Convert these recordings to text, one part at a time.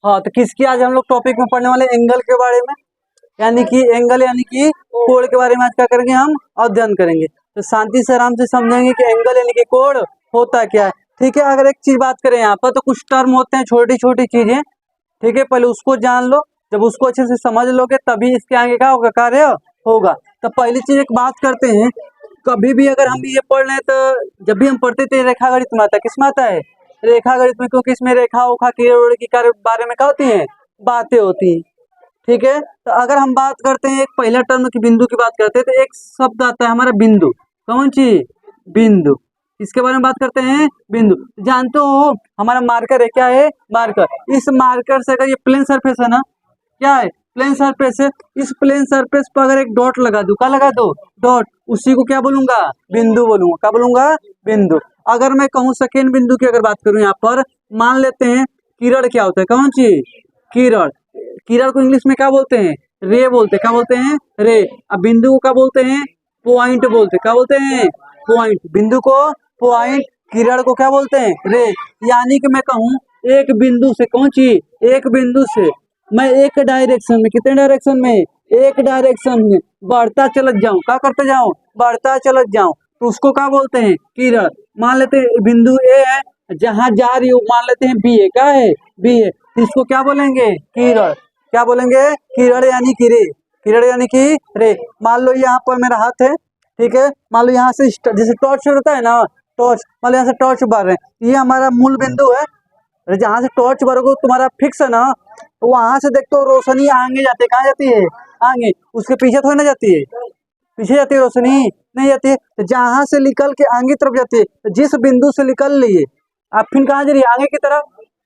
हाँ, तो किसकी आज हम लोग टॉपिक में पढ़ने वाले एंगल के बारे में, यानी कि एंगल यानी कि कोण के बारे में आज क्या करेंगे, हम अध्ययन करेंगे। तो शांति से आराम से समझेंगे कि एंगल यानी कि कोण होता क्या है। ठीक है, अगर एक चीज बात करें यहाँ पर, तो कुछ टर्म होते हैं, छोटी छोटी चीजें। ठीक है, पहले उसको जान लो, जब उसको अच्छे से समझ लोगे तभी इसके आगे क्या होगा, कार्य होगा। तो पहली चीज एक बात करते हैं, कभी भी अगर हम ये पढ़ रहे हैं तो जब भी हम पढ़ते थे रेखा गणित में आता है, किस में आता है, रेखा गणित में, क्योंकि इसमें रेखा उखा की बारे में क्या होती है, बातें होती हैं। ठीक है, तो अगर हम बात करते हैं एक पहला टर्म की बिंदु की बात करते हैं, तो एक शब्द आता है हमारा बिंदु। कौन सी, बिंदु। इसके बारे में बात करते हैं, बिंदु। जानते हो हमारा मार्कर है, क्या है, मार्कर। इस मार्कर से अगर ये प्लेन सरफेस है ना, क्या है, प्लेन सरफेस है, इस प्लेन सरफेस पर अगर एक डॉट लगा दूं, क्या लगा दो, डॉट, उसी को क्या बोलूंगा, बिंदु बोलूंगा। क्या बोलूंगा, बिंदु। अगर मैं कहूँ सेकेंड बिंदु की अगर बात करूं, यहाँ पर मान लेते हैं किरण क्या होता है, कौन सी, किरण। किरण को इंग्लिश में क्या बोलते हैं, रे बोलते हैं। क्या बोलते हैं, रे। अब बिंदु को क्या बोलते हैं, पॉइंट बोलते हैं। क्या बोलते हैं, पॉइंट। बिंदु को पॉइंट, किरण को क्या बोलते हैं, रे। यानी कि मैं कहूँ एक बिंदु से, कौन सी, एक बिंदु से मैं एक डायरेक्शन में, कितने डायरेक्शन में, एक डायरेक्शन में बढ़ता चलत जाऊं, क्या करते जाऊं, बढ़ता चलत जाऊं, तो उसको क्या बोलते हैं, किरण। मान लेते हैं बिंदु ए है, जहां जा रही हूँ मान लेते हैं बी है, क्या है, बी है, तो इसको क्या बोलेंगे, किरण। क्या बोलेंगे, किरण यानी कि रे, किरण यानी कि रे। मान लो यहाँ पर मेरा हाथ है, ठीक है, मान लो यहाँ से जैसे टॉर्च होता है ना, टॉर्च, मान लो यहाँ से टॉर्च बार रहे हैं, ये हमारा मूल बिंदु है। जहाँ से टॉर्च बारोगे तुम्हारा फिक्स है ना, तो वहां से देखते हो रोशनी आगे जाती है, कहाँ जाती है, आगे, उसके पीछे थोड़ी ना जाती है, पीछे जाती है रोशनी, नहीं जाती है। तो जहां से निकल के आगे तरफ जाती है, तो जिस बिंदु से निकल रही है, आप फिर कहाँ जा रही है, आगे की तरफ,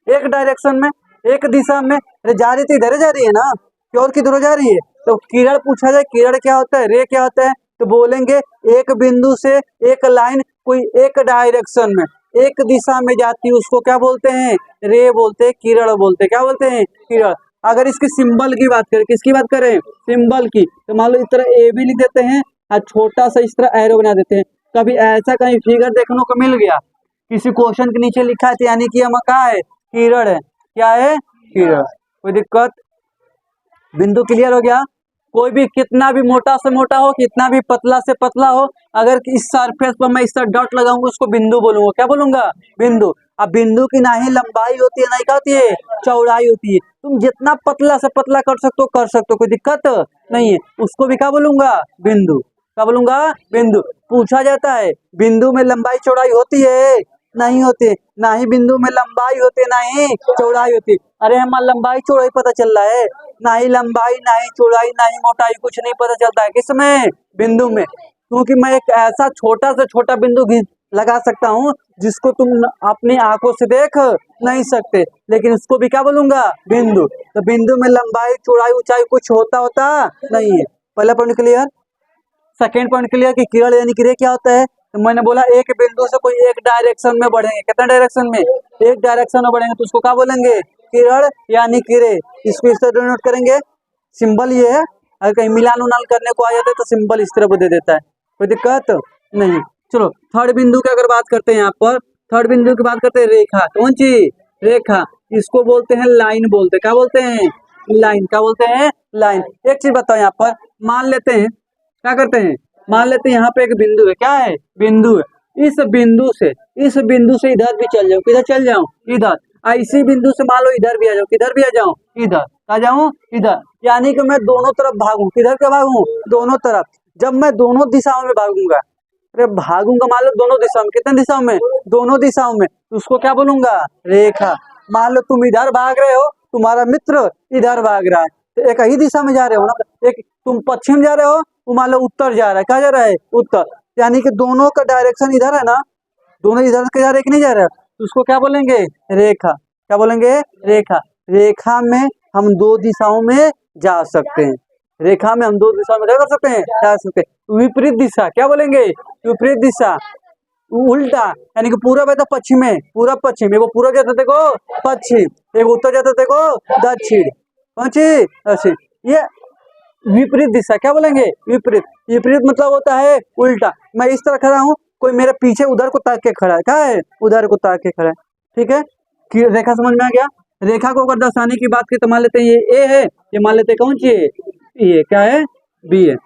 एक डायरेक्शन में, एक दिशा में। अरे जा रही थी, इधर जा रही है ना, कि और किधर जा रही है। तो किरण पूछा जाए, किरण क्या होता है, रे क्या होता है, तो बोलेंगे एक बिंदु से एक लाइन कोई एक डायरेक्शन में एक दिशा में जाती है, उसको क्या बोलते हैं, रे बोलते हैं, किरण बोलते हैं। क्या बोलते हैं, किरण। अगर इसके सिंबल की बात करें, किसकी बात करें, सिंबल की, तो मान लो इस तरह ए भी लिख देते हैं और छोटा सा इस तरह एरो बना देते हैं। कभी ऐसा कहीं फिगर देखने को मिल गया, किसी क्वेश्चन के नीचे लिखा है, यानी कि हम क्या है, किरण है, क्या है, किरण। कोई दिक्कत, बिंदु क्लियर हो गया। कोई भी कितना भी मोटा से मोटा हो, कितना भी पतला से पतला हो, अगर इस सरफेस पर मैं इस तरह डॉट लगाऊंगा, उसको बिंदु बोलूंगा। क्या बोलूंगा, बिंदु। अब बिंदु की ना ही लंबाई होती है, ना ही क्या होती है, चौड़ाई होती है। तुम जितना पतला से पतला कर सकते हो, कर सकते हो, कोई दिक्कत नहीं है, उसको भी क्या बोलूंगा, बिंदु। क्या बोलूंगा, बिंदु। पूछा जाता है बिंदु में लंबाई चौड़ाई होती है, नहीं होती, ना ही बिंदु में लंबाई होती है, ना ही चौड़ाई होती। अरे हमारा लंबाई चौड़ाई पता चल रहा है, ना ही लंबाई, ना ही चौड़ाई, ना ही मोटाई, कुछ नहीं पता चलता है, किसमें, बिंदु में। क्योंकि मैं एक ऐसा छोटा से छोटा बिंदु लगा सकता हूँ जिसको तुम अपनी आंखों से देख नहीं सकते, लेकिन उसको भी क्या बोलूंगा, बिंदु। तो बिंदु में लंबाई चौड़ाई ऊंचाई कुछ होता नहीं है। पहला point clear. Second point clear कि किरण यानी कि रे क्या होता है, तो मैंने बोला एक बिंदु से कोई एक डायरेक्शन में बढ़ेंगे, कितना डायरेक्शन में, एक डायरेक्शन में बढ़ेंगे, तो उसको क्या बोलेंगे, किरण यानी कि रे। इसको इस तरह नोट करेंगे, सिंबल ये है, अगर कहीं मिलान उलान करने को आ जाता है तो सिंबल इस तरह दे देता है, कोई दिक्कत नहीं। चलो थर्ड बिंदु की अगर बात करते हैं, यहाँ पर थर्ड बिंदु की बात करते हैं, रेखा। कौन सी, रेखा। इसको बोलते हैं लाइन, बोलते हैं, क्या बोलते हैं, लाइन। क्या बोलते हैं, लाइन। एक चीज बताओ, यहाँ पर मान लेते हैं, क्या करते हैं, मान लेते हैं यहाँ पे एक बिंदु है, क्या है, बिंदु है। इस बिंदु से इधर भी चल जाओ, किधर चल जाऊं, इधर। इसी बिंदु से मान लो इधर भी आ जाओ, किधर भी आ जाऊं, इधर आ जाऊं, इधर। यानी कि मैं दोनों तरफ भागूं, किधर के भागूं, दोनों तरफ। जब मैं दोनों दिशाओं में भागूंगा, अरे भागूंगा मान लो दोनों दिशाओं में, कितने दिशाओं में, दोनों दिशाओं में, तो उसको क्या बोलूंगा, रेखा। मान लो तुम इधर भाग रहे हो, तुम्हारा मित्र इधर भाग रहा है, तो एक ही दिशा में जा रहे हो ना। एक तुम पश्चिम जा रहे हो, वो मान लो उत्तर जा रहा है, क्या जा रहा है, उत्तर। यानी कि दोनों का डायरेक्शन इधर है ना, दोनों इधर के जा रहे कि नहीं जा रहे, तो उसको क्या बोलेंगे, रेखा। क्या बोलेंगे, रेखा। रेखा में हम दो दिशाओं में जा सकते हैं, रेखा में हम दो दिशाओं में क्या कर सकते हैं, जा सकते हैं। विपरीत दिशा क्या बोलेंगे, विपरीत दिशा, उल्टा, यानी कि पूरब है तो पश्चिम है, पूरब पश्चिम, एगो पूरब जाता देखो पश्चिम, एगो उत्तर जाता देखो दक्षिण, कौन सी, दक्षिण। ये विपरीत दिशा क्या बोलेंगे, विपरीत। विपरीत मतलब होता है उल्टा। मैं इस तरह खड़ा हूँ, कोई मेरे पीछे उधर को ताक के खड़ा है, क्या है, उधर को ताक के खड़ा है, ठीक है। रेखा समझ में आ गया। रेखा को अगर दर्शाने की बात करें तो मान लेते हैं ये ए है, ये मान लेते हैं कौन सी है, ये क्या है, बी है।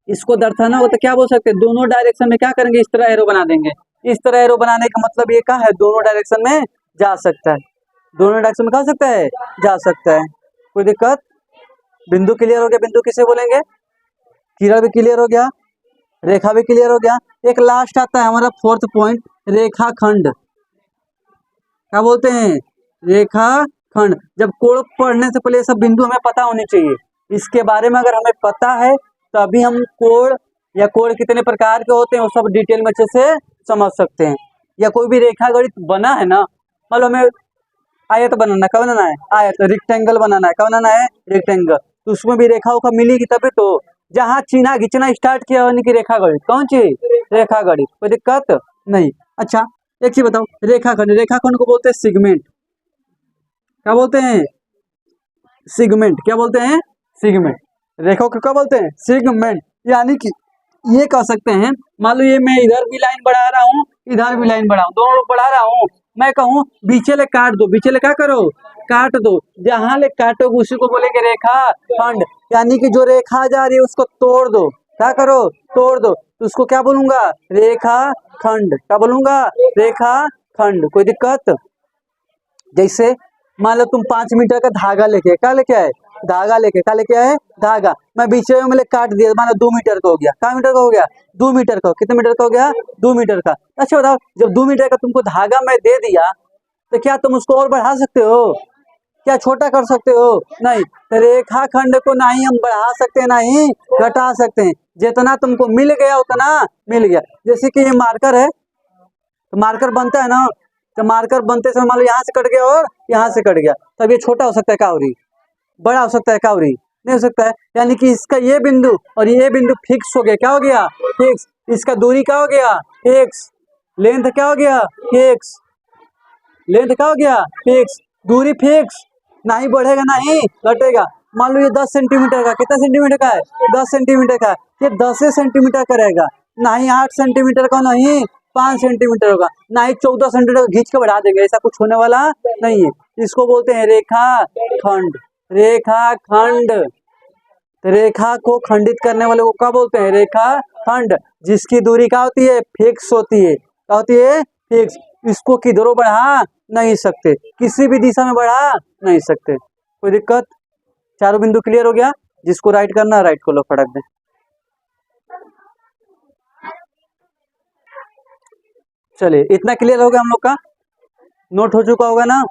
इसको दर्शाना हो तो क्या बोल सकते हैं, दोनों डायरेक्शन में क्या करेंगे, इस तरह एरो बना देंगे। इस तरह एरो बनाने का मतलब ये क्या है, दोनों डायरेक्शन में जा सकता है, दोनों डायरेक्शन में क्या हो सकता है, जा सकता है। कोई दिक्कत? बिंदु क्लियर हो गया, बिंदु किसे बोलेंगे, किरण भी क्लियर हो गया, रेखा भी क्लियर हो गया। एक लास्ट आता है हमारा फोर्थ पॉइंट, रेखाखंड। क्या बोलते हैं, रेखाखंड। जब कोण पढ़ने से पहले सब बिंदु हमें पता होने चाहिए, इसके बारे में अगर हमें पता है तभी हम कोण या कोण कितने प्रकार के होते हैं वो सब डिटेल में अच्छे से समझ सकते हैं। या कोई भी रेखा गणित बना है ना, मान लो हमें आयत बनाना, क्या बनाना है, आयत, रेक्टेंगल बनाना है, क्या बनाना है, रेक्टेंगल, तो उसमें भी रेखाओं का मिलेगी तभी तो। जहाँ चिन्ह खींचना स्टार्ट किया यानी कि रेखा गणित, कौन सी, रेखा गणित, कोई दिक्कत नहीं। अच्छा एक चीज बताओ, रेखाखंड, रेखाखंड को बोलते हैं सिगमेंट। क्या बोलते हैं, सिगमेंट। क्या बोलते हैं, सिगमेंट। रेखा को क्या बोलते हैं, सिगमेंट। यानी कि ये कह सकते हैं, मान लो ये मैं इधर भी लाइन बढ़ा रहा हूँ, इधर भी लाइन बढ़ाऊं, दोनों लोग बढ़ा रहा हूँ, मैं कहूँ बीचे ले काट दो, बीचे ले क्या करो, काट दो, जहां ले काटोगे उसी को बोलेंगे रेखा खंड। यानी कि जो रेखा जा रही है उसको तोड़ दो, क्या करो, तोड़ दो, तो उसको क्या बोलूंगा, रेखा खंड। क्या बोलूंगा, रेखा खंड। कोई दिक्कत? जैसे मान लो तुम 5 मीटर का धागा लेके, क्या लेके आए, धागा लेके, क्या लेके आए, धागा, मैं बीच में काट दिया, मान लो 2 मीटर का हो गया, क्या मीटर का हो गया, 2 मीटर का, कितने मीटर का हो गया, 2 मीटर का। अच्छा बताओ, जब 2 मीटर का तुमको धागा मैं दे दिया तो क्या तुम उसको और बढ़ा सकते हो, क्या छोटा कर सकते हो, नहीं। तो रेखा खंड को ना ही हम बढ़ा सकते हैं ना ही घटा सकते हैं, जितना तुमको मिल गया उतना मिल गया। जैसे कि ये मार्कर है, तो मार्कर बनता है ना, तो मार्कर बनते समय मान लो यहाँ से कट गया और यहाँ से कट गया, तब ये छोटा हो सकता है कावरी, बड़ा हो सकता है कावरी, नहीं हो सकता है। यानी कि इसका ये बिंदु और ये बिंदु फिक्स हो गया, क्या हो गया, फिक्स। इसका दूरी क्या हो गया, फिक्स। लेंथ क्या हो गया, फिक्स। लेंथ क्या हो गया, फिक्स। दूरी फिक्स, ना ही बढ़ेगा ना ही घटेगा। मान लो ये 10 सेंटीमीटर का, कितना सेंटीमीटर का है, 10 सेंटीमीटर का, ये 10 सेंटीमीटर का रहेगा, ना ही 8 सेंटीमीटर का, नहीं 5 सेंटीमीटर होगा, ना ही 14 सेंटीमीटर खींच के बढ़ा देंगे, ऐसा कुछ होने वाला नहीं है। इसको बोलते हैं रेखा खंड, रेखा खंड। रेखा को खंडित करने वाले को क्या बोलते हैं, रेखा खंड। जिसकी दूरी क्या होती है, फिक्स होती है, क्या होती है, फिक्स। इसको किधरों बढ़ा नहीं सकते, किसी भी दिशा में बढ़ा नहीं सकते। कोई दिक्कत? चारों बिंदु क्लियर हो गया, जिसको राइट करना राइट को लो फटक दे। चलिए इतना क्लियर हो गया हम लोग का, नोट हो चुका होगा ना,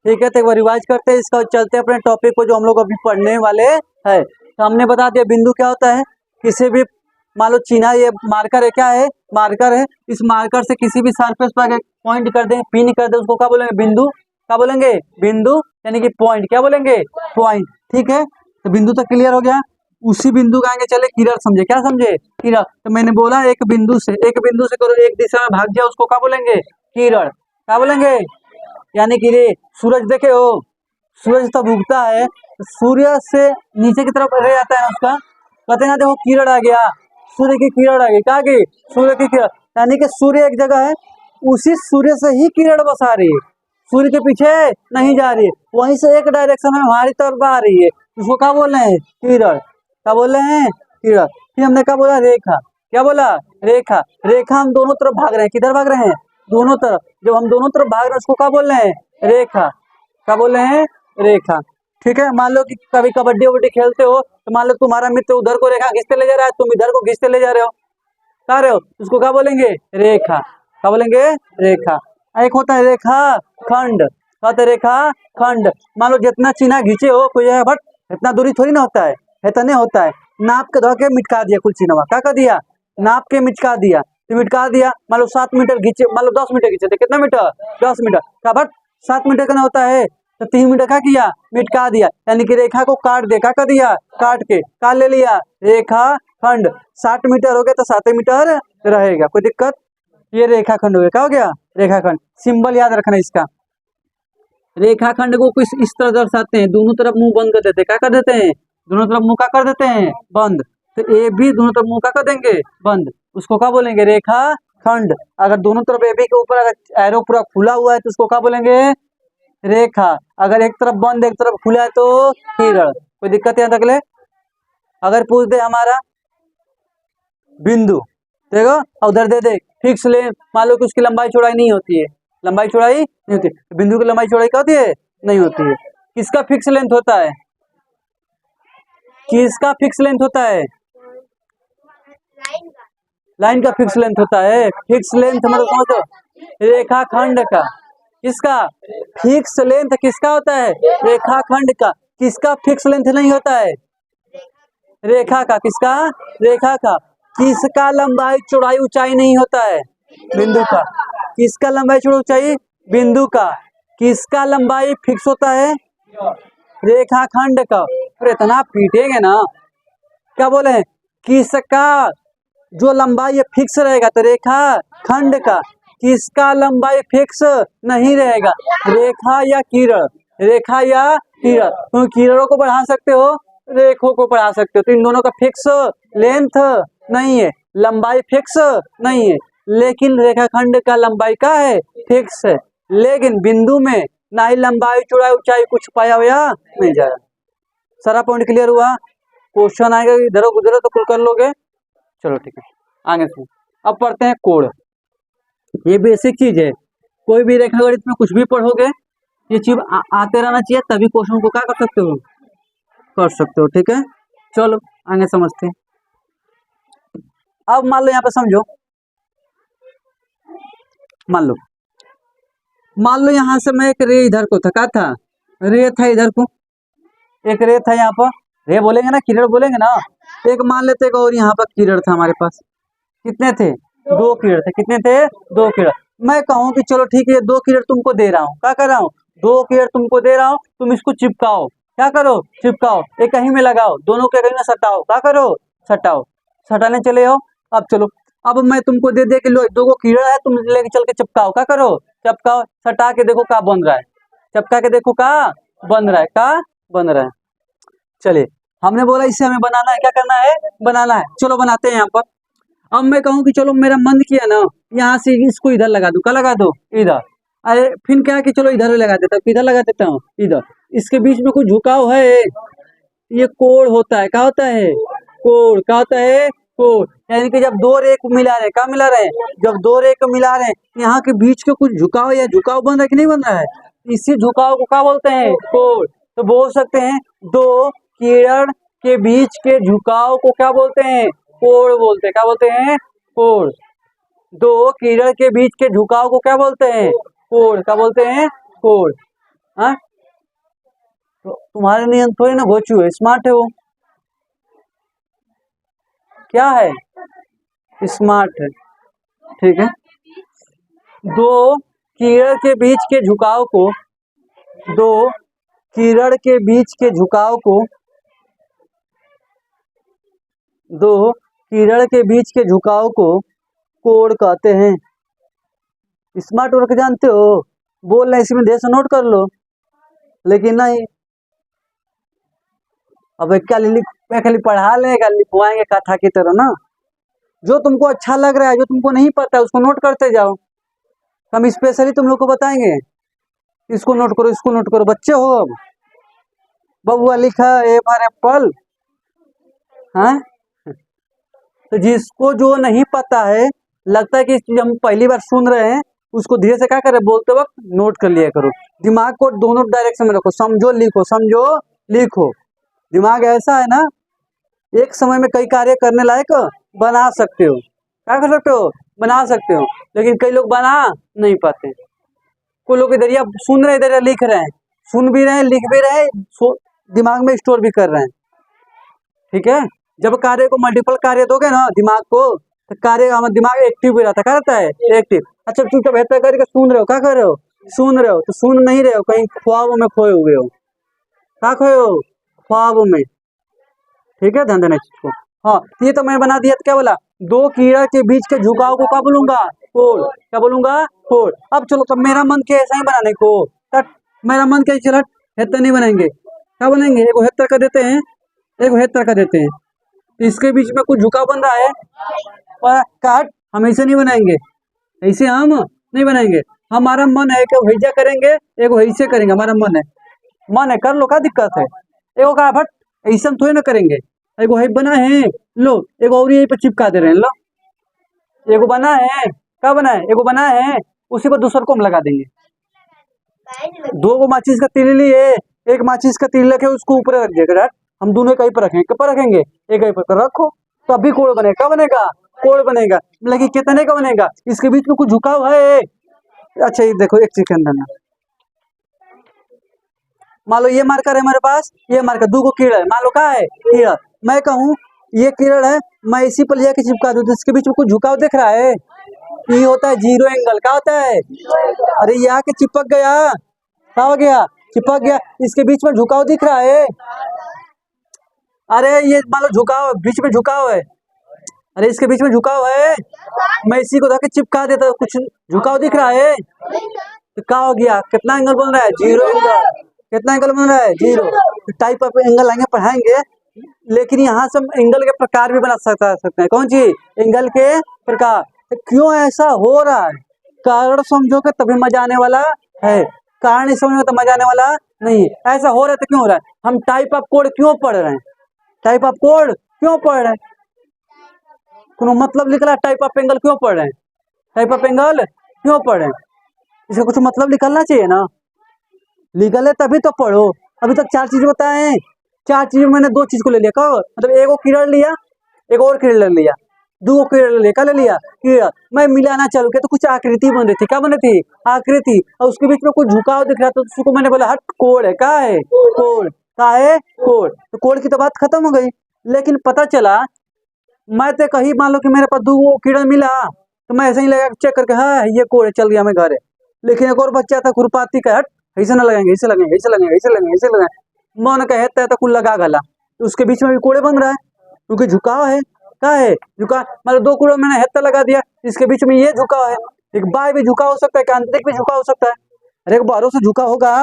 ठीक है। तो एक बार रिवाइज करते हैं, इसका चलते अपने टॉपिक को जो हम लोग अभी पढ़ने वाले हैं। तो हमने बता दिया बिंदु क्या होता है, किसी भी मान लो चिन्ह, ये मार्कर है, क्या है, मार्कर है, इस मार्कर से किसी भी सरफेस पर पॉइंट कर दें, पिन कर दें, उसको क्या बोलेंगे, बिंदु। क्या बोलेंगे, बिंदु, यानी कि पॉइंट, क्या बोलेंगे, पॉइंट, ठीक है। तो बिंदु तक क्लियर हो गया। उसी बिंदु का आगे चले किरण समझे, क्या समझे, किरण। तो मैंने बोला एक बिंदु से करो एक दिशा में भाग जाए, उसको क्या बोलेंगे, किरण। क्या बोलेंगे, यानी कि रे, सूरज देखे हो, सूरज तब उगता है, तो सूर्य से नीचे की तरफ रह जाता है ना उसका, कहते हैं ना देखो किरण आ गया, सूर्य की किरण आ गई, क्या गई, सूर्य की किरण। यानी कि सूर्य एक जगह है, उसी सूर्य से ही किरण बस आ रही है, सूर्य के पीछे नहीं जा रही है, वहीं से एक डायरेक्शन में हमारी तरफ आ रही है, उसको क्या बोल रहे हैं, किरण। क्या बोल रहे हैं, किरण। फिर हमने क्या बोला, रेखा। क्या बोला, रेखा। रेखा हम दोनों तरफ भाग रहे हैं, किधर भाग रहे हैं, दोनों तरफ। जब हम दोनों तरफ भाग रहे हैं उसको क्या बोल रहे हैं, रेखा। क्या बोल रहे हैं, रेखा, ठीक है। मान लो कि कभी कबड्डी वबड्डी खेलते हो, तो मान लो तुम्हारा मित्र उधर को रेखा खींचते ले जा रहा है, तुम इधर को खींचते ले जा रहे हो, क्या रहे हो, उसको क्या बोलेंगे, रेखा। क्या बोलेंगे, रेखा। एक होता है रेखा खंड, क्या होता है, रेखा खंड। मान लो जितना चिन्ह खींचे हो कोई है, बट इतना दूरी थोड़ी ना होता है, इतने होता है, नाप के धो के मिटका दिया कुल चिन्हवा, क्या कर दिया, नाप के मिटका दिया, तो मिटका दिया। मान लो 7 मीटर खींचे, मान लो 10 मीटर खींचे थे, कितना मीटर, 10 मीटर का, बट 7 मीटर का ना होता है, तो 3 मीटर क्या किया, मिटका दिया, यानी कि रेखा को काट दे, क्या कर दिया, काट के क्या ले लिया, रेखा खंड। 60 मीटर हो गया तो 7 मीटर रहेगा, कोई दिक्कत। ये रेखा खंड हो गया, क्या हो गया, रेखा खंड। सिंबल याद रखना इसका, रेखा खंड को कुछ इस तरह दर्शाते हैं, दोनों तरफ मुंह बंद कर देते हैं, क्या कर देते हैं, दोनों तरफ मुंह क्या कर देते हैं, बंद। तो ए भी दोनों तरफ मुंह क्या कर देंगे, बंद, उसको क्या बोलेंगे, रेखा खंड। अगर दोनों तरफ ए बी के ऊपर अगर एरो पूरा खुला हुआ है तो उसको क्या बोलेंगे, रेखा। अगर एक तरफ बंद एक तरफ खुला है तो किरण। कोई दिक्कत यहाँ तक ले? अगर पूछ दे हमारा बिंदु, देखो और उधर दे दे फिक्स लेंथ, मान लो कि उसकी लंबाई चौड़ाई नहीं होती है, लंबाई चौड़ाई नहीं होती, बिंदु की लंबाई चौड़ाई क्या होती है? नहीं होती है। किसका फिक्स लेंथ होता है? किसका फिक्स लेंथ होता है? लाइन का फिक्स लेंथ होता है। फिक्स लेंथ मतलब समझो, रेखाखंड का। किसका फिक्स लेंथ किसका होता है? रेखाखंड का। किसका फिक्स लेंथ नहीं होता है? रेखा का। किसका? रेखा का। किसका लंबाई चौड़ाई ऊंचाई नहीं होता है? बिंदु का। किसका लंबाई चौड़ाई ऊंचाई? बिंदु का। किसका लंबाई फिक्स होता है? रेखाखंड का। फिर इतना पीटेंगे ना, क्या बोले हैं? किसका जो लंबाई है फिक्स रहेगा तो रेखा खंड का। किसका लंबाई फिक्स नहीं रहेगा? रेखा या किरण। रेखा या किरण। तुम किरणों को बढ़ा सकते हो, रेखों को बढ़ा सकते हो, तो इन दोनों का फिक्स लेंथ नहीं है, लंबाई फिक्स नहीं है। लेकिन रेखाखंड का लंबाई का है? फिक्स है। लेकिन बिंदु में ना ही लंबाई चौड़ाई ऊंचाई कुछ पाया हुआ नहीं जा रहा। सारा पॉइंट क्लियर हुआ? क्वेश्चन आएगा इधर उधर तो कुल कर लोगे। चलो ठीक है, आगे सुन। अब पढ़ते हैं कोण। ये बेसिक चीज है, कोई भी रेखा गणित में कुछ भी पढ़ोगे ये चीज आते रहना चाहिए, तभी क्वेश्चन को क्या कर सकते हो? कर सकते हो। ठीक है, चलो आगे समझते हैं। अब मान लो यहाँ पे समझो, मान लो यहाँ से मैं एक रे इधर को था, क्या था? रे था इधर को, एक रे था यहाँ पर, रे बोलेंगे ना, किरण बोलेंगे ना। एक मान लेते हैं और यहाँ पर किरण था हमारे पास। कितने थे? 2 किरण थे। कितने थे? 2 किरण। मैं कहूँ कि चलो ठीक है 2 किरण तुमको दे रहा हूँ, क्या कर रहा हूँ? 2 किरण तुमको दे रहा हूँ, तुम इसको चिपकाओ। क्या करो? चिपकाओ। एक कहीं में लगाओ, दोनों के कहीं में सटाओ। क्या करो? सटाओ। सटाने चले आओ। अब चलो, अब मैं तुमको दे दे कि लो 2 किरण है, तुम लेके चल के चिपकाओ। क्या करो? चिपकाओ। सटा के देखो क्या बन रहा है, चिपका के देखो क्या बन रहा है, क्या बन रहा है। चलिए, हमने बोला इसे हमें बनाना है, क्या करना है? बनाना है। चलो बनाते हैं यहाँ पर। अब मैं कहूँ कि चलो मेरा मन किया ना, यहाँ से इसको इधर लगा दूं, क्या लगा दो? इधर। अरे फिर क्या कि चलो इधर लगा देता हूँ, किधर लगा देता हूँ? इधर। इसके बीच में कुछ झुकाव है, ये कोण होता है। क्या होता है? कोण। क्या होता है? कोण। यानी कि जब 2 रे को मिला रहे, क्या मिला रहे हैं? जब 2 रे को मिला रहे हैं, यहाँ के बीच के कुछ झुकाव या झुकाव बन रहा है कि नहीं बन रहा है? इसी झुकाव को क्या बोलते हैं? कोण। तो बोल सकते हैं 2 किरण के बीच के झुकाव को क्या बोलते हैं? कोण बोलते हैं। क्या बोलते हैं? कोण। 2 किरण के बीच के झुकाव को क्या बोलते हैं? कोण। क्या बोलते हैं? कोण। हाँ, तो तुम्हारे नियम थोड़ी ना घोचू है, स्मार्ट है वो। क्या है? स्मार्ट है। ठीक है, 2 किरण के बीच के झुकाव को, 2 किरण के बीच के झुकाव को, 2 किरण के बीच के झुकाव को कोण कहते हैं। स्मार्ट वर्क जानते हो? बोल रहे इसमें ध्यान से नोट कर लो, लेकिन नहीं। अब क्या खाली पढ़ा लेगा, लिखवाएंगे कथा की तरह ना। जो तुमको अच्छा लग रहा है, जो तुमको नहीं पता है उसको नोट करते जाओ। हम स्पेशली तुम लोग को बताएंगे, इसको नोट करो, इसको नोट करो। बच्चे हो अब। बबुआ लिखा ए फॉर एप्पल। हाँ, तो जिसको जो नहीं पता है, लगता है कि हम पहली बार सुन रहे हैं, उसको धीरे से क्या करे, बोलते वक्त नोट कर लिया करो। दिमाग को दोनों डायरेक्शन में रखो, समझो लिखो, समझो लिखो। दिमाग ऐसा है ना, एक समय में कई कार्य करने लायक बना सकते हो। क्या कर सकते हो? बना सकते हो। लेकिन कई लोग बना नहीं पाते। कोई लोग इधर सुन रहे, इधर लिख रहे हैं, सुन भी रहे हैं, लिख भी रहे हैं, दिमाग में स्टोर भी कर रहे हैं। ठीक है, जब कार्य को मल्टीपल कार्य दोगे ना दिमाग को, तो कार्य हमारा दिमाग एक्टिव भी रहता है। क्या रहता है? एक्टिव। अच्छा, तुम तो बेहतर करके सुन रहे हो, क्या कर रहे हो? सुन रहे हो, तो सुन नहीं रहे हो, कहीं ख्वाब में खोए हुए हो। क्या खोए हो? ख्वाब में। ठीक है, ध्यान देना इस चीज को। हाँ, ये तो मैं बना दिया। तो क्या बोला? 2 किरण के बीच के झुकाव को क्या बोलूंगा? कोण। क्या बोलूंगा? कोण। अब चलो, तो मेरा मन क्या ऐसा ही बनाने को, मेरा मन क्या, चलो हेत्तर नहीं बनाएंगे, क्या बनाएंगे? एक हेत्तर का देते हैं, एक हेत्तर का देते हैं। इसके बीच में कुछ झुकाव बन रहा है, पर काट हम ऐसे नहीं बनाएंगे, ऐसे हम नहीं बनाएंगे। हमारा मन है कि वैजा करेंगे, एक वैसे करेंगे, हमारा मन है कर लो, क्या दिक्कत है। एगो का भट ऐसा थोड़ी ना करेंगे। एगो है बना है, लो एगो और यहीं पे चिपका दे रहे हैं, लो एगो बना है, क्या बना है, एगो बना है, उसी पर दूसर को हम लगा देंगे। दो गो माचिस का तीली लिए, एक माचिस का तीली लेके उसको ऊपर रख दिया, हम दोनों कहीं पर रखेंगे, कहाँ पर रखेंगे, एक कहीं पर रखो, तो अभी कोड़ बनेगा, क्या बनेगा, कोड़ बनेगा। लेकिन कितने का बनेगा, इसके बीच में कुछ झुकाव है। अच्छा ये देखो एक सेकंड ना, मान लो ये मार्कर है हमारे पास, ये मार्कर दो को कीड़ा है, मान लो क्या है कीड़ा, मैं कहूँ ये कीड़ा है, मैं इसी पर लेके चिपका दूं तो इसके बीच में कुछ झुकाव दिख रहा है, ये होता है जीरो एंगल। क्या होता है, अरे ये आके चिपक गया, क्या हो गया, चिपक गया, इसके बीच में झुकाव दिख रहा है। अरे ये मान लो झुकाव, बीच में झुकाव है, अरे इसके बीच में झुकाव है, मैं इसी को धोके चिपका देता, कुछ झुकाव दिख रहा है, तो क्या हो गया, कितना एंगल बन रहा है, जीरो एंगल। कितना एंगल बन रहा है, जीरो। टाइप ऑफ एंगल आएंगे पढ़ाएंगे, लेकिन यहाँ से हम एंगल के प्रकार भी बना सकते हैं। कौन सी, एंगल के प्रकार। तो क्यों ऐसा हो रहा है, कारण समझोगे तभी मजा आने वाला है, कारण नहीं समझोगे तो मजा आने वाला नहीं है। ऐसा हो रहा है तो क्यों हो रहा है, हम टाइप ऑफ कोड क्यों पढ़ रहे हैं, टाइप ऑफ कोड क्यों पढ़ रहे हैं, कोनो मतलब निकला, टाइप ऑफ एंगल क्यों पढ़ रहे हैं, टाइप ऑफ एंगल क्यों पढ़ रहे हैं, इसका कुछ मतलब निकलना चाहिए ना, लीगल है तभी तो पढ़ो। अभी तक चार चीज बताए, चार चीज मैंने दो चीज को ले लिया, कब मतलब एक किरण लिया, एक और किरण ले लिया, दो किरण ले लिया, क्या ले लिया, किरण। मैं मिलाना चालू किया तो कुछ आकृति बन रही थी, क्या बन रही थी, आकृति, और उसके बीच में कुछ झुकाव दिख रहा था, तो उसको मैंने बोला हट कोड है, क्या है कोड, क्या है कोड, तो कोड की तो बात खत्म हो गई। लेकिन पता चला मैं तो कहीं मान लो कि मेरे पास दो किरण मिला, तो मैं ऐसे ही लगा चेक करके हाँ ये कोड है, चल गया मैं घर है। लेकिन एक और बच्चा था खुरपाती का, हट ऐसे ना लगाएंगे, ऐसे लगाएंगे, ऐसे लगाएंगे, ऐसे लगाएंगे, ऐसे लगाएंगे, मन कहता है तो कुल लगा गला, तो उसके बीच में भी कोड़े बन रहा है, क्योंकि झुकाव है, क्या है झुकाव, मतलब दो कूड़े मैंने हेत्ता लगा दिया, इसके बीच में ये झुकाव है। एक बाय भी झुकाव हो सकता है, एक आंतरिक भी झुकाव हो सकता है, अरे एक बाहरों से झुकाव होगा,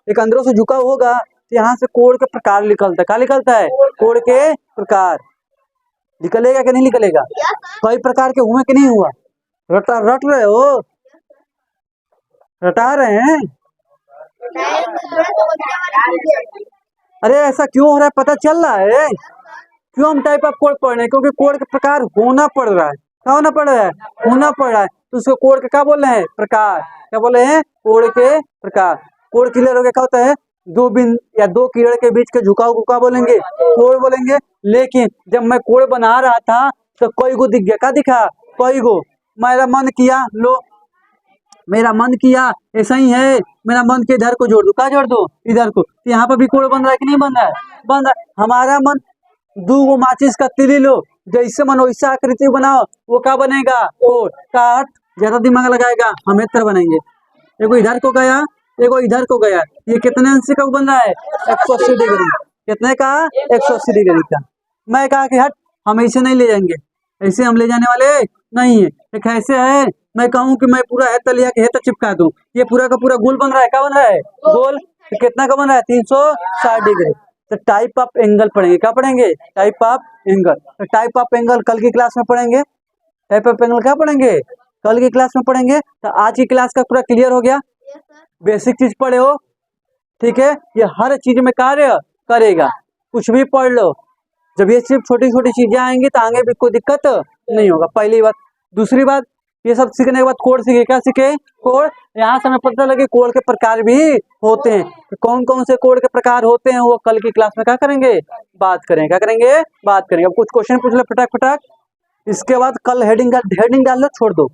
एक अंदरों से झुकाव होगा, तो यहाँ से कोड के प्रकार निकलता है, क्या निकलता है, कोड के प्रकार निकलेगा कि नहीं निकलेगा, कई प्रकार के हुए कि नहीं हुआ, रट रहे हो, रटा रहे हैं। अरे ऐसा क्यों हो रहा है, पता चल रहा है क्यों हम टाइप ऑफ कोड पढ़ रहे हैं, क्योंकि कोड के प्रकार होना पड़ रहा है, क्या होना पड़ रहा है, होना पड़ रहा है, तो उसको कोड के क्या बोल रहे हैं, प्रकार, क्या बोल रहे हैं, कोड के प्रकार। कोड क्लियर हो गया, क्या होता है, दो बिन या दो कीड़े के बीच के झुकाव को क्या बोलेंगे, कोड बोलेंगे। लेकिन जब मैं कोड बना रहा था तो कोई को दिख गया, क्या दिखा, कोई को, मेरा मन किया, लो मेरा मन किया ऐसा ही है, मेरा मन के इधर को जोड़ दो, क्या जोड़ दो, इधर को, तो यहाँ पर भी कोड बन रहा है कि नहीं बन रहा है, बन रहा है। हमारा मन, दो वो माचिस का तिली लो, जैसे मन वैसा आकृति बनाओ, वो क्या बनेगा, कोड। काट ज्यादा दिमाग लगाएगा हम इधर बनेंगे, देखो इधर को गया, देखो इधर को गया, ये कितने अंश का बन रहा है, 180 डिग्री, कितने का, 180 डिग्री का। मैं कहा कि हट हम ऐसे नहीं ले जाएंगे, ऐसे हम ले जाने वाले नहीं है, एक ऐसे है, मैं कहूँ कि मैं पूरा हेता लिया कि हेता चिपका दूं, ये पूरा का पूरा गोल बन रहा है, क्या बन रहा है, गोल, तो कितना का बन रहा है, 360 डिग्री। तो टाइप ऑफ एंगल पढ़ेंगे, क्या पढ़ेंगे, टाइप ऑफ एंगल। तो टाइप ऑफ एंगल कल की क्लास में पढ़ेंगे, टाइप ऑफ एंगल क्या पढ़ेंगे, कल की क्लास में पढ़ेंगे। तो आज की क्लास का पूरा क्लियर हो गया, बेसिक चीज पढ़े हो, ठीक है, ये हर चीज में कार्य करेगा, कुछ भी पढ़ लो, जब ये सिर्फ छोटी छोटी चीजें आएंगी तो आगे भी कोई दिक्कत नहीं होगा, पहली बात। दूसरी बात, ये सब सीखने के बाद कोड सीखे, क्या सीखे, कोड। यहाँ से हमें पता लगे कोड के प्रकार भी होते हैं, तो कौन कौन से कोड के प्रकार होते हैं वो कल की क्लास में क्या करेंगे, बात करेंगे, क्या करेंगे, बात करेंगे। अब कुछ क्वेश्चन पूछ लो फटाक फटाक, इसके बाद कल हेडिंग डाल लो, छोड़ दो,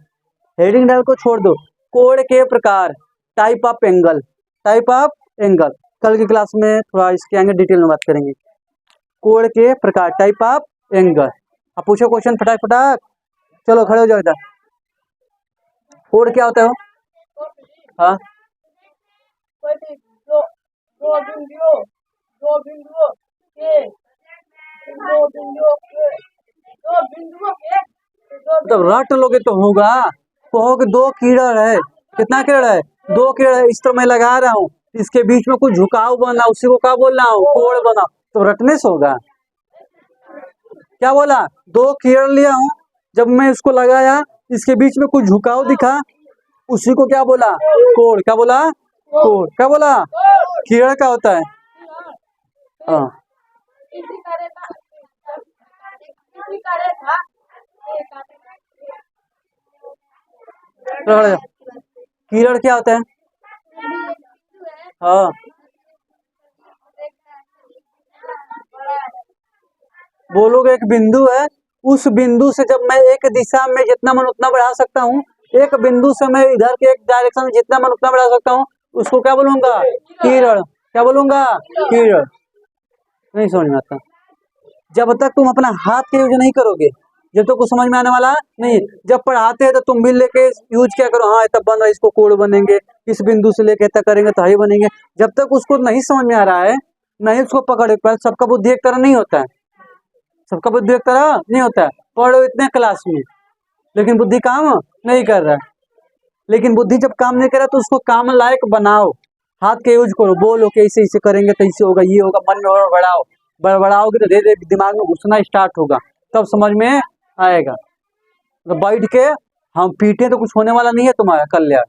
हेडिंग डाल को छोड़ दो, कोड के प्रकार, type of angle, type of angle, कल की क्लास में थोड़ा इसके आगे डिटेल में बात करेंगे, कोड के प्रकार, टाइप ऑफ एंगल। अब पूछो क्वेश्चन फटाक फटाक, चलो खड़े हो जाओ इधर। कोड क्या होता है, हाँ मतलब रट लोगे तो होगा, कहोगे दो कीड़ा है, कितना कीड़ा है, दो कीड़ा है, इस तरह मैं लगा रहा हूँ, इसके बीच में कुछ झुकाव बना, उसी को क्या बोल रहा हूँ, कोड बना, तो रटने से होगा। क्या बोला, दो कीड़ा लिया हूँ, जब मैं इसको लगाया इसके बीच में कुछ झुकाव दिखा, उसी को क्या बोला? कोण। क्या बोला? कोण। क्या बोला? कीड़ा क्या होता है? हाँ, कीड़ा। कीड़ा क्या होता है? हाँ, बोलोगे एक बिंदु है, उस बिंदु से जब मैं एक दिशा में जितना मन उतना बढ़ा सकता हूँ, एक बिंदु से मैं इधर के एक डायरेक्शन में जितना मन उतना बढ़ा सकता हूँ, उसको क्या बोलूंगा? किरण। क्या बोलूंगा? किरण। नहीं समझ में आता। जब तक तुम अपना हाथ का यूज नहीं करोगे, जब तक कुछ समझ में आने वाला नहीं है। जब पढ़ाते हैं तो तुम भी लेके यूज क्या करो, हाँ तब बन रहा है, इसको कोड बनेंगे, इस बिंदु से लेके तक करेंगे तो ही बनेंगे। जब तक उसको नहीं समझ में आ रहा है, नहीं उसको पकड़े, पहले सबका बुद्धि एक तरह नहीं होता है, सबका बुद्धि एक तरह नहीं होता है। पढ़ो इतने क्लास में, लेकिन बुद्धि काम नहीं कर रहा है। लेकिन बुद्धि जब काम नहीं कर रहा तो उसको काम लायक बनाओ, हाथ के यूज करो, बोलो कि ऐसे ऐसे करेंगे तो ऐसे होगा, ये होगा, मन में बड़बड़ाओ। बड़बड़ाओगे तो धीरे धीरे दिमाग में घुसना स्टार्ट होगा, तब समझ में आएगा। तो बैठ के हम पीटे तो कुछ होने वाला नहीं है तुम्हारा कल्याण,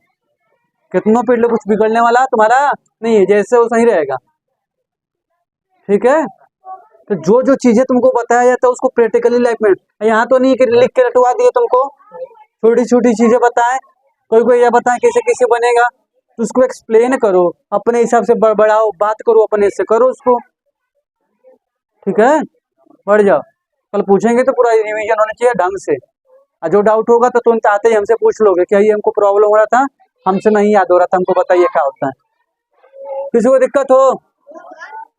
कितनों पीट लो कुछ बिगड़ने वाला तुम्हारा नहीं है, जैसे वो सही रहेगा। ठीक है, तो जो जो चीजें तुमको बताया जाता है उसको प्रैक्टिकली लाइफ में, यहाँ तो नहीं कि लिख के रटवा दिए तुमको, छोटी छोटी चीजें बताएं, कोई कोई यह बताएं कैसे कैसे बनेगा, तो उसको एक्सप्लेन करो, अपने हिसाब से बढ़ाओ, बात करो, अपने से करो उसको। ठीक है, बढ़ जाओ। कल पूछेंगे तो पूरा रिवीजन होना चाहिए ढंग से, और जो डाउट होगा तो तुरंत आते ही हमसे पूछ लोगे कि ये हमको प्रॉब्लम हो रहा था, हमसे नहीं याद हो रहा था, हमको बताइए क्या होता है। किसी को दिक्कत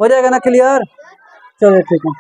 हो जाएगा ना क्लियर? चलो ठीक है।